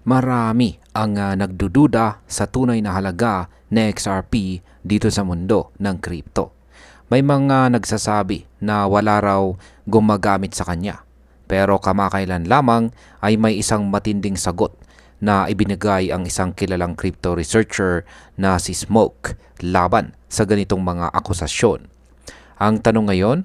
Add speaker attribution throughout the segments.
Speaker 1: Marami ang nagdududa sa tunay na halaga ng XRP dito sa mundo ng crypto. May mga nagsasabi na wala raw gumagamit sa kanya. Pero kamakailan lamang ay may isang matinding sagot na ibinigay ang isang kilalang crypto researcher na si Smoke laban sa ganitong mga akusasyon. Ang tanong ngayon,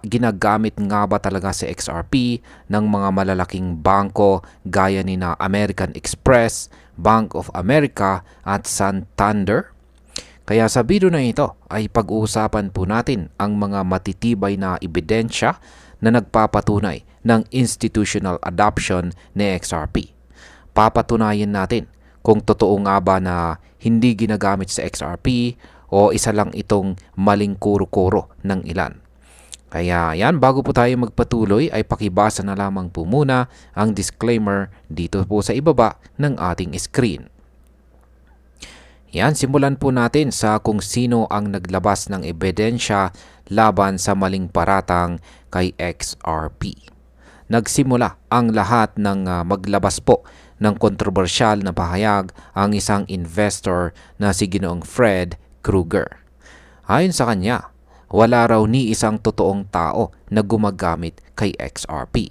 Speaker 1: ginagamit nga ba talaga si XRP ng mga malalaking bangko gaya ni na American Express, Bank of America at Santander? Kaya sa video na ito ay pag-uusapan po natin ang mga matitibay na ebidensya na nagpapatunay ng institutional adoption ni XRP. Papatunayan natin kung totoo nga ba na hindi ginagamit sa XRP o isa lang itong maling kuro-kuro ng ilan. Kaya yan, bago po tayo magpatuloy ay pakibasa na lamang po muna ang disclaimer dito po sa ibaba ng ating screen. Yan, simulan po natin sa kung sino ang naglabas ng ebidensya laban sa maling paratang kay XRP. Nagsimula ang lahat ng maglabas po ng kontrobersyal na pahayag ang isang investor na si Ginoong Fred Krueger. Ayon sa kanya, wala raw ni isang totoong tao na gumagamit kay XRP.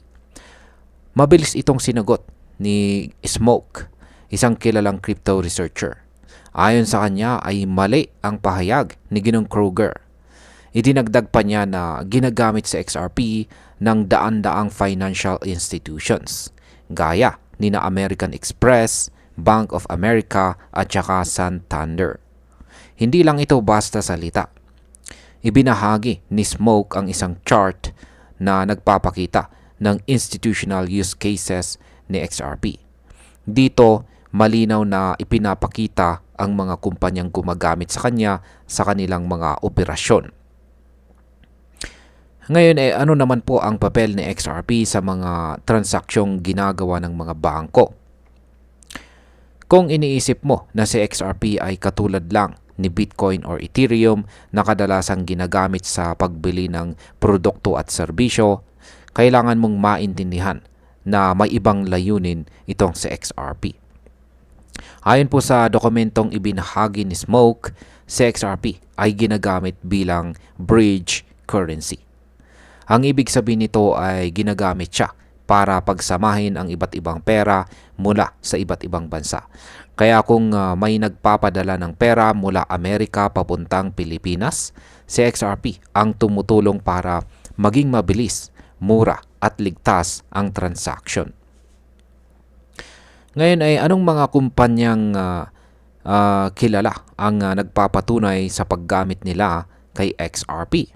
Speaker 1: Mabilis itong sinagot ni Smoke, isang kilalang crypto researcher. Ayon sa kanya ay mali ang pahayag ni Ginoong Krueger. Idinagdag pa niya na ginagamit sa XRP ng daan-daang financial institutions, gaya ni na American Express, Bank of America at saka Santander. Hindi lang ito basta salita. Ibinahagi ni Smoke ang isang chart na nagpapakita ng institutional use cases ni XRP. Dito, malinaw na ipinapakita ang mga kumpanyang gumagamit sa kanya sa kanilang mga operasyon. Ngayon ano naman po ang papel ni XRP sa mga transaksyong ginagawa ng mga bangko? Kung iniisip mo na si XRP ay katulad lang ni Bitcoin or Ethereum na kadalasang ginagamit sa pagbili ng produkto at serbisyo, kailangan mong maintindihan na may ibang layunin itong si XRP. Ayon po sa dokumentong ibinahagi ni Smoke, si XRP ay ginagamit bilang bridge currency. Ang ibig sabihin nito ay ginagamit siya para pagsamahin ang iba't ibang pera mula sa iba't ibang bansa. Kaya kung may nagpapadala ng pera mula Amerika papuntang Pilipinas, si XRP ang tumutulong para maging mabilis, mura at ligtas ang transaction. Ngayon ay anong mga kumpanyang kilala ang nagpapatunay sa paggamit nila kay XRP?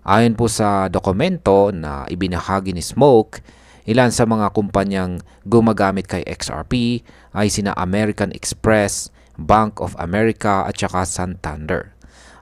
Speaker 1: Ayon po sa dokumento na ibinahagi ni Smoke, ilan sa mga kumpanyang gumagamit kay XRP ay sina American Express, Bank of America at saka Santander.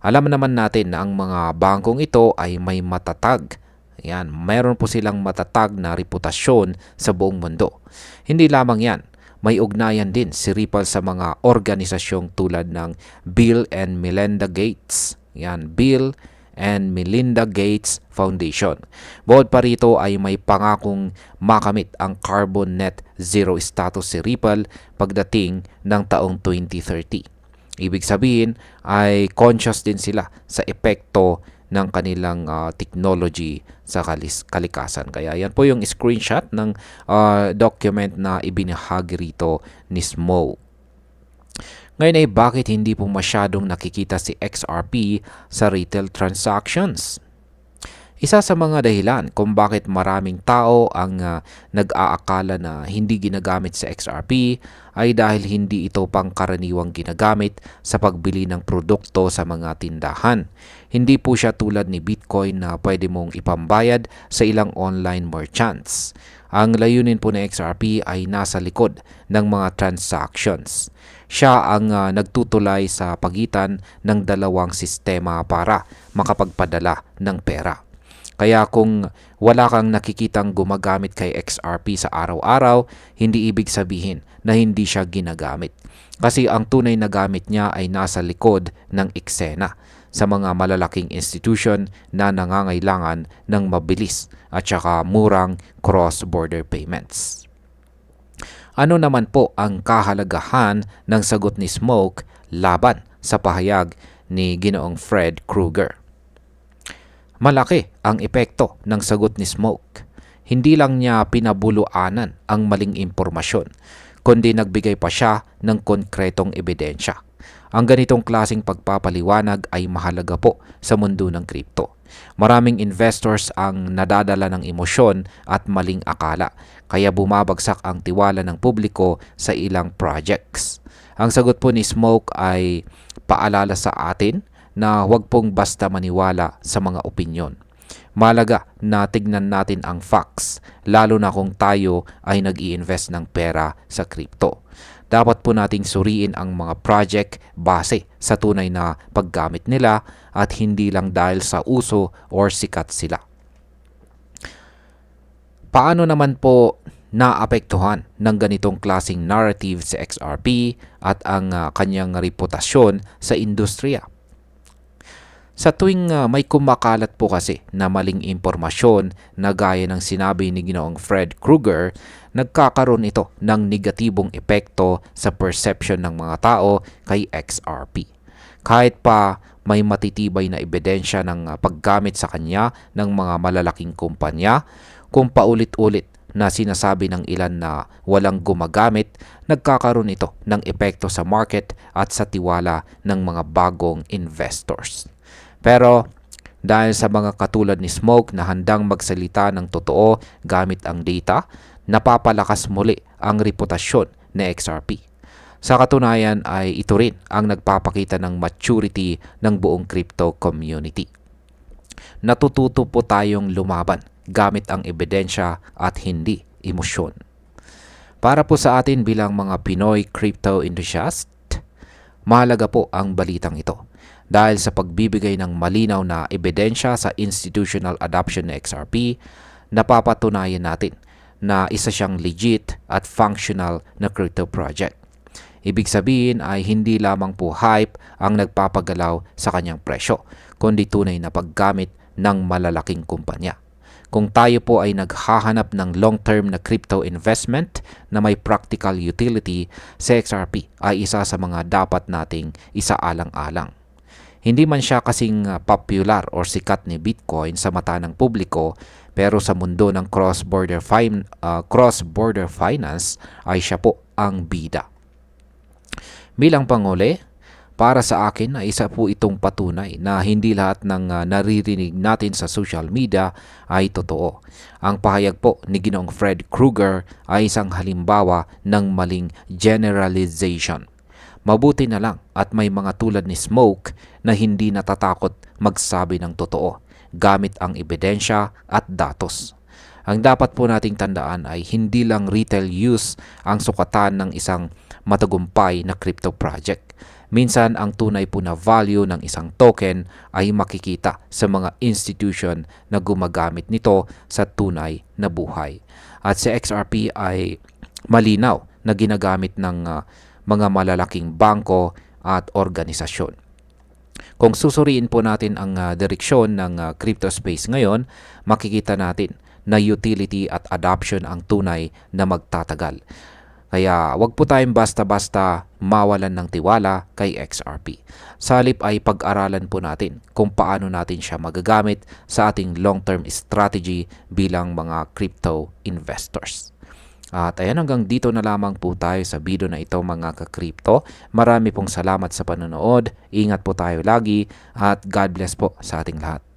Speaker 1: Alam naman natin na ang mga bangkong ito ay may matatag. Yan, mayroon po silang matatag na reputasyon sa buong mundo. Hindi lamang yan, may ugnayan din si Ripple sa mga organisasyong tulad ng Bill and Melinda Gates. Yan, Bill and Melinda Gates Foundation. Bukod pa rito ay may pangakong makamit ang carbon net zero status si Ripple pagdating ng taong 2030. Ibig sabihin ay conscious din sila sa epekto ng kanilang technology sa kalikasan. Kaya yan po yung screenshot ng document na ibinahagi rito ni Smoke. Ngayon ay bakit hindi po masyadong nakikita si XRP sa retail transactions? Isa sa mga dahilan kung bakit maraming tao ang nag-aakala na hindi ginagamit sa XRP ay dahil hindi ito pangkaraniwang ginagamit sa pagbili ng produkto sa mga tindahan. Hindi po siya tulad ni Bitcoin na pwede mong ipambayad sa ilang online merchants. Ang layunin po ng XRP ay nasa likod ng mga transactions. Siya ang nagtutulay sa pagitan ng dalawang sistema para makapagpadala ng pera. Kaya kung wala kang nakikitang gumagamit kay XRP sa araw-araw, hindi ibig sabihin na hindi siya ginagamit. Kasi ang tunay na gamit niya ay nasa likod ng eksena sa mga malalaking institution na nangangailangan ng mabilis at saka murang cross-border payments. Ano naman po ang kahalagahan ng sagot ni Smoke laban sa pahayag ni Ginoong Fred Krueger? Malaki ang epekto ng sagot ni Smoke. Hindi lang niya pinabuluanan ang maling impormasyon, kundi nagbigay pa siya ng konkretong ebidensya. Ang ganitong klaseng pagpapaliwanag ay mahalaga po sa mundo ng kripto. Maraming investors ang nadadala ng emosyon at maling akala, kaya bumabagsak ang tiwala ng publiko sa ilang projects. Ang sagot po ni Smoke ay paalala sa atin na huwag pong basta maniwala sa mga opinyon. Malaga na tignan natin ang facts, lalo na kung tayo ay nag-i-invest ng pera sa kripto. Dapat po nating suriin ang mga project base sa tunay na paggamit nila at hindi lang dahil sa uso or sikat sila. Paano naman po naapektuhan ng ganitong klaseng narrative sa XRP at ang kanyang reputasyon sa industriya? Sa tuwing may kumakalat po kasi na maling impormasyon na gaya ng sinabi ni Ginoong Fred Krueger, nagkakaroon ito ng negatibong epekto sa perception ng mga tao kay XRP. Kahit pa may matitibay na ebidensya ng paggamit sa kanya ng mga malalaking kumpanya, kung paulit-ulit na sinasabi ng ilan na walang gumagamit, nagkakaroon ito ng epekto sa market at sa tiwala ng mga bagong investors. Pero dahil sa mga katulad ni Smoke na handang magsalita ng totoo gamit ang data, napapalakas muli ang reputasyon ni XRP. Sa katunayan ay ito rin ang nagpapakita ng maturity ng buong crypto community. Natututo po tayong lumaban gamit ang ebidensya at hindi emosyon. Para po sa atin bilang mga Pinoy crypto enthusiast, mahalaga po ang balitang ito. Dahil sa pagbibigay ng malinaw na ebidensya sa institutional adoption ng XRP, napapatunayan natin na isa siyang legit at functional na crypto project. Ibig sabihin ay hindi lamang po hype ang nagpapagalaw sa kanyang presyo, kundi tunay na paggamit ng malalaking kumpanya. Kung tayo po ay naghahanap ng long-term na crypto investment na may practical utility, sa XRP ay isa sa mga dapat nating isaalang-alang. Hindi man siya kasing popular or sikat ni Bitcoin sa mata ng publiko, pero sa mundo ng cross-border finance ay siya po ang bida. Bilang panghuli, para sa akin ay isa po itong patunay na hindi lahat ng naririnig natin sa social media ay totoo. Ang pahayag po ni Ginoong Fred Krueger ay isang halimbawa ng maling generalization. Mabuti na lang at may mga tulad ni Smoke na hindi natatakot magsabi ng totoo gamit ang ebidensya at datos. Ang dapat po nating tandaan ay hindi lang retail use ang sukatan ng isang matagumpay na crypto project. Minsan ang tunay po na value ng isang token ay makikita sa mga institution na gumagamit nito sa tunay na buhay. At sa XRP ay malinaw na ginagamit ng mga malalaking bangko at organisasyon. Kung susuriin po natin ang direksyon ng crypto space ngayon, makikita natin na utility at adoption ang tunay na magtatagal. Kaya wag po tayong basta-basta mawalan ng tiwala kay XRP. Sa halip ay pag-aralan po natin kung paano natin siya magagamit sa ating long-term strategy bilang mga crypto investors. At ayan, hanggang dito na lamang po tayo sa video na ito mga ka-crypto. Marami pong salamat sa panonood. Ingat po tayo lagi at God bless po sa ating lahat.